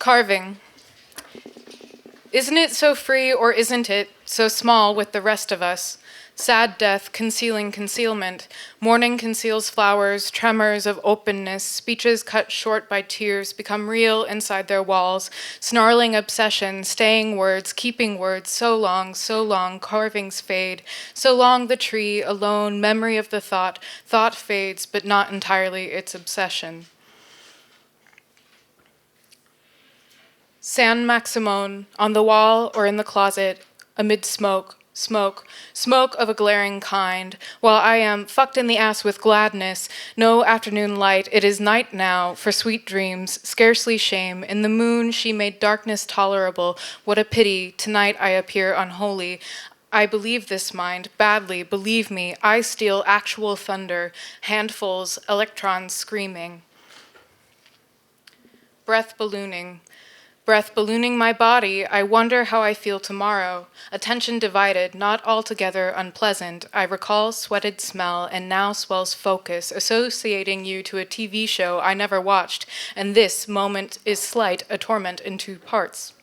Carving. Isn't it so free, or isn't it so small with the rest of us? Sad death concealing concealment. Mourning conceals flowers, tremors of openness, speeches cut short by tears become real inside their walls, snarling obsession, staying words, keeping words, so long, carvings fade, so long the tree, alone, memory of the thought fades, but not entirely its obsession. San Maximone, on the wall or in the closet, amid smoke of a glaring kind, while I am fucked in the ass with gladness, no afternoon light, it is night now, for sweet dreams, scarcely shame, in the moon she made darkness tolerable, what a pity, tonight I appear unholy, I believe this mind, badly, believe me, I steal actual thunder, handfuls, electrons screaming. Breath ballooning my body, I wonder how I feel tomorrow. Attention divided, not altogether unpleasant. I recall sweated smell, and now swells focus, associating you to a TV show I never watched, and this moment is slight, a torment in two parts.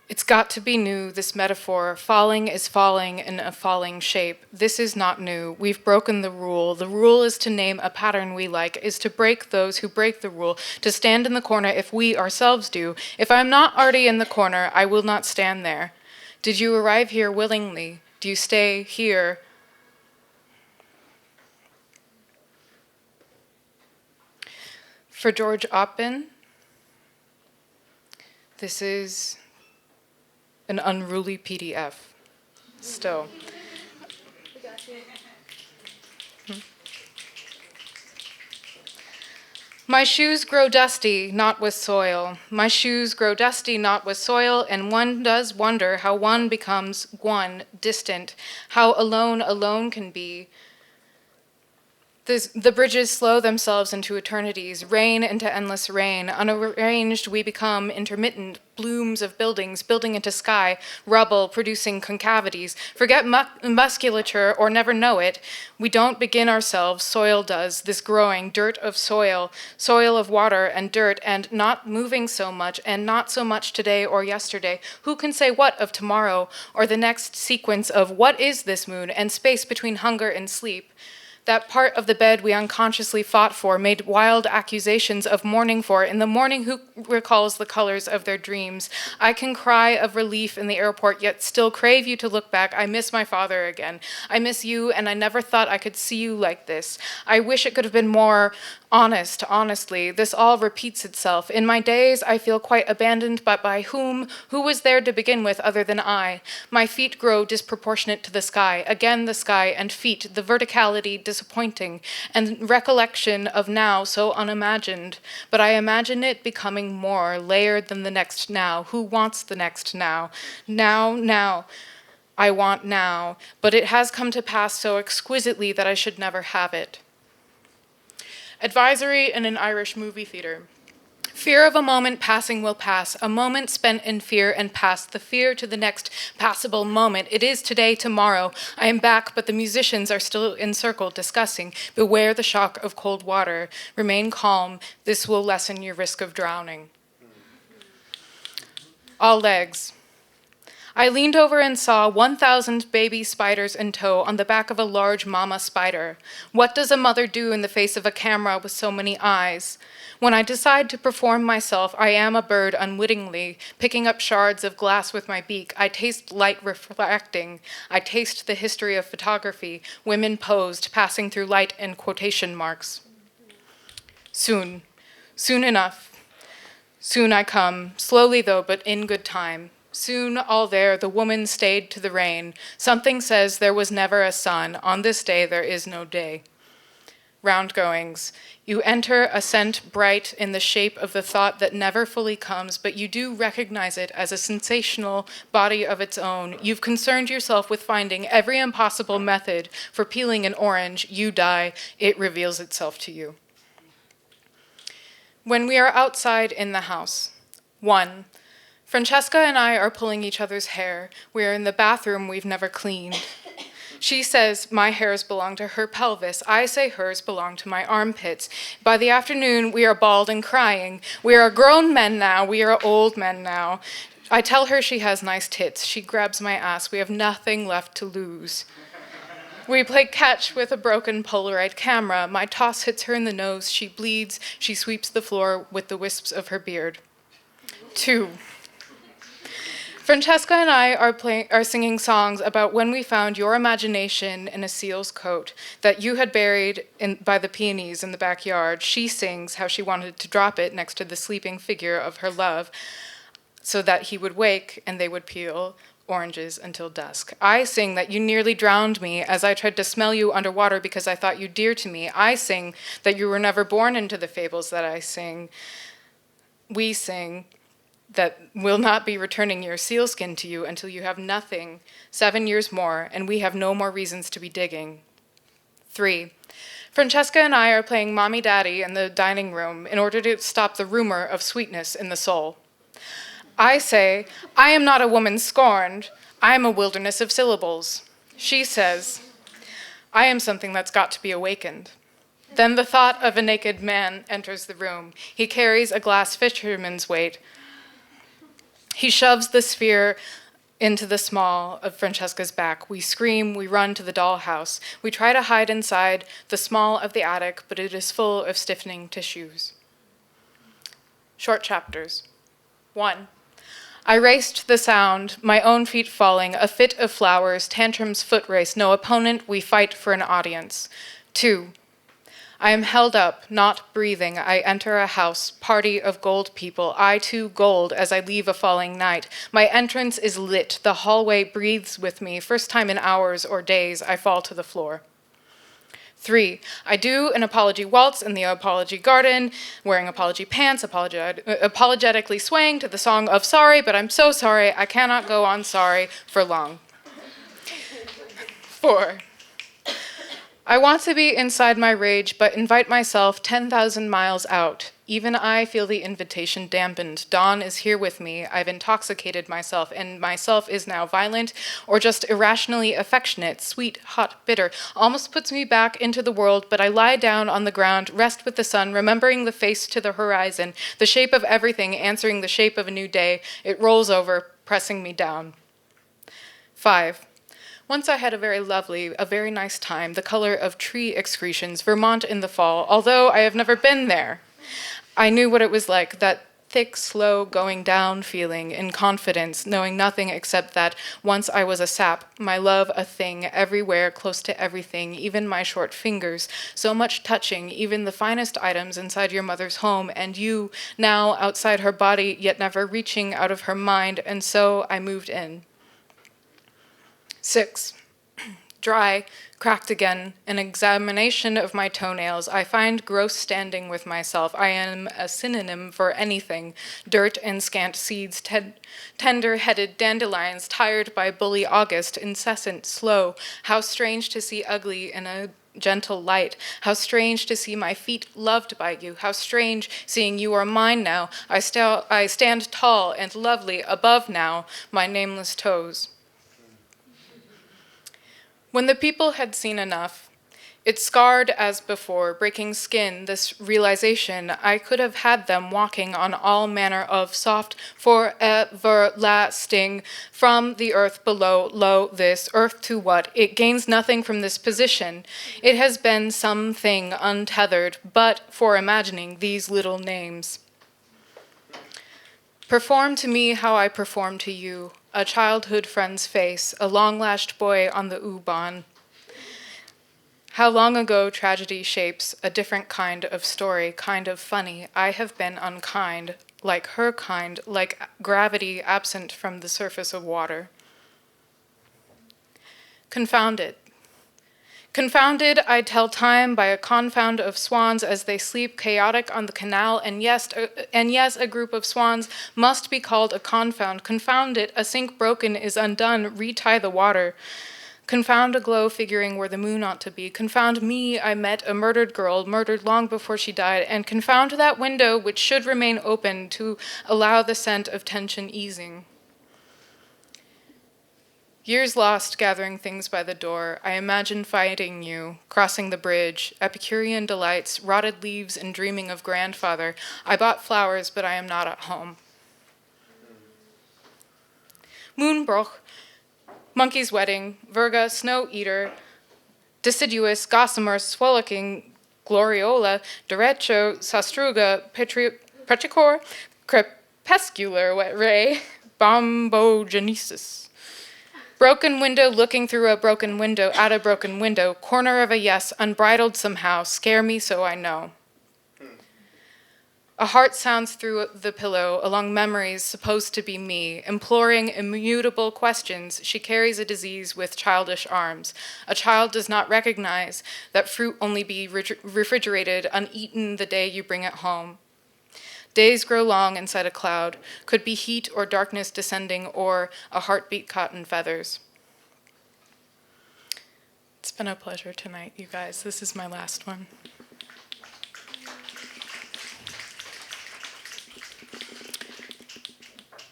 It's got to be new, this metaphor. Falling is falling in a falling shape. This is not new. We've broken the rule. The rule is to name a pattern we like, is to break those who break the rule, to stand in the corner if we ourselves do. If I'm not already in the corner, I will not stand there. Did you arrive here willingly? Do you stay here? For George Oppen, this is an unruly PDF. Still. My shoes grow dusty, not with soil. My shoes grow dusty, not with soil, and one does wonder how one becomes one, distant, how alone can be. The bridges slow themselves into eternities, rain into endless rain. Unarranged, we become intermittent blooms of buildings, building into sky, rubble producing concavities. Forget musculature or never know it. We don't begin ourselves, soil does, this growing, dirt of soil of water and dirt, and not moving so much, and not so much today or yesterday. Who can say what of tomorrow, or the next sequence of what is this moon, and space between hunger and sleep? That part of the bed we unconsciously fought for, made wild accusations of mourning for, in the morning who recalls the colors of their dreams. I can cry of relief in the airport, yet still crave you to look back. I miss my father again. I miss you, and I never thought I could see you like this. I wish it could have been more honestly. This all repeats itself. In my days, I feel quite abandoned, but by whom? Who was there to begin with other than I? My feet grow disproportionate to the sky. Again the sky and feet, the verticality disappointing, and recollection of now so unimagined. But I imagine it becoming more layered than the next now. Who wants the next now? Now. I want now. But it has come to pass so exquisitely that I should never have it. Advisory in an Irish movie theater. Fear of a moment passing will pass, a moment spent in fear and past, the fear to the next passable moment. It is today, tomorrow. I am back, but the musicians are still encircled, discussing. Beware the shock of cold water. Remain calm. This will lessen your risk of drowning. All legs. I leaned over and saw 1,000 baby spiders in tow on the back of a large mama spider. What does a mother do in the face of a camera with so many eyes? When I decide to perform myself, I am a bird unwittingly, picking up shards of glass with my beak. I taste light refracting. I taste the history of photography, women posed, passing through light in quotation marks. Soon enough. Soon I come, slowly though, but in good time. Soon, all there, the woman stayed to the rain. Something says there was never a sun. On this day, there is no day. Round goings. You enter a scent bright in the shape of the thought that never fully comes, but you do recognize it as a sensational body of its own. You've concerned yourself with finding every impossible method for peeling an orange. You die. It reveals itself to you. When we are outside in the house. 1. Francesca and I are pulling each other's hair. We are in the bathroom we've never cleaned. She says my hairs belong to her pelvis. I say hers belong to my armpits. By the afternoon, we are bald and crying. We are grown men now. We are old men now. I tell her she has nice tits. She grabs my ass. We have nothing left to lose. We play catch with a broken Polaroid camera. My toss hits her in the nose. She bleeds. She sweeps the floor with the wisps of her beard. 2. Francesca and I are singing songs about when we found your imagination in a seal's coat that you had buried by the peonies in the backyard. She sings how she wanted to drop it next to the sleeping figure of her love so that he would wake and they would peel oranges until dusk. I sing that you nearly drowned me as I tried to smell you underwater because I thought you dear to me. I sing that you were never born into the fables that I sing. We sing that will not be returning your sealskin to you until you have nothing, 7 years more, and we have no more reasons to be digging. 3. Francesca and I are playing Mommy Daddy in the dining room in order to stop the rumor of sweetness in the soul. I say, I am not a woman scorned, I am a wilderness of syllables. She says, I am something that's got to be awakened. Then the thought of a naked man enters the room. He carries a glass fisherman's weight. He shoves the sphere into the small of Francesca's back. We scream, we run to the dollhouse. We try to hide inside the small of the attic, but it is full of stiffening tissues. Short chapters. 1. I raced the sound, my own feet falling, a fit of flowers, tantrums foot race, no opponent, we fight for an audience. 2. I am held up, not breathing. I enter a house, party of gold people. I too gold as I leave a falling night. My entrance is lit. The hallway breathes with me. First time in hours or days, I fall to the floor. 3. I do an apology waltz in the apology garden, wearing apology pants, apologetically swaying to the song of sorry, but I'm so sorry, I cannot go on sorry for long. 4. I want to be inside my rage, but invite myself 10,000 miles out. Even I feel the invitation dampened. Dawn is here with me. I've intoxicated myself, and myself is now violent or just irrationally affectionate, sweet, hot, bitter. Almost puts me back into the world, but I lie down on the ground, rest with the sun, remembering the face to the horizon, the shape of everything answering the shape of a new day. It rolls over, pressing me down. 5. Once I had a very nice time, the color of tree excretions, Vermont in the fall, although I have never been there. I knew what it was like, that thick, slow going down feeling in confidence, knowing nothing except that once I was a sap, my love a thing, everywhere, close to everything, even my short fingers, so much touching, even the finest items inside your mother's home, and you, now outside her body, yet never reaching out of her mind, and so I moved in. 6. Dry, cracked again, an examination of my toenails. I find gross standing with myself. I am a synonym for anything. Dirt and scant seeds, tender-headed dandelions, tired by bully August, incessant, slow. How strange to see ugly in a gentle light. How strange to see my feet loved by you. How strange seeing you are mine now. I stand tall and lovely above now my nameless toes. When the people had seen enough, it scarred as before, breaking skin, this realization I could have had them walking on all manner of soft, forever-lasting, from the earth below, lo, this, earth to what? It gains nothing from this position. It has been something untethered, but for imagining these little names. Perform to me how I perform to you. A childhood friend's face, a long-lashed boy on the U-Bahn. How long ago tragedy shapes a different kind of story, kind of funny. I have been unkind, like her kind, like gravity absent from the surface of water. Confounded. Confounded, I tell time by a confound of swans as they sleep chaotic on the canal, and yes, a group of swans must be called a confound. Confound it, a sink broken is undone, retie the water. Confound a glow figuring where the moon ought to be. Confound me, I met a murdered girl, murdered long before she died, and confound that window which should remain open to allow the scent of tension easing. Years lost gathering things by the door, I imagine fighting you, crossing the bridge, Epicurean delights, rotted leaves, and dreaming of grandfather. I bought flowers, but I am not at home. Moonbroch, monkey's wedding, Virga, snow eater, deciduous, gossamer, swollecking, gloriola, derecho, sastruga, petrichor, crepuscular wet ray, bombogenesis. Broken window looking through a broken window at a broken window, corner of a yes, unbridled somehow, scare me so I know. A heart sounds through the pillow along memories supposed to be me, imploring immutable questions. She carries a disease with childish arms. A child does not recognize that fruit only be refrigerated, uneaten the day you bring it home. Days grow long inside a cloud, could be heat or darkness descending or a heartbeat caught in feathers. It's been a pleasure tonight, you guys. This is my last one.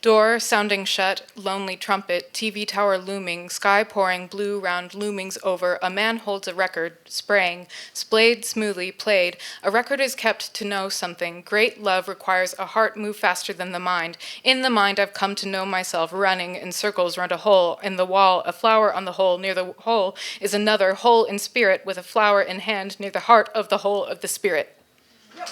Door sounding shut, lonely trumpet, TV tower looming, sky pouring blue round loomings over, a man holds a record, spraying, splayed smoothly, played. A record is kept to know something. Great love requires a heart move faster than the mind. In the mind I've come to know myself, running in circles round a hole in the wall, a flower on the hole. Near the hole is another hole in spirit with a flower in hand near the heart of the hole of the spirit. Yep.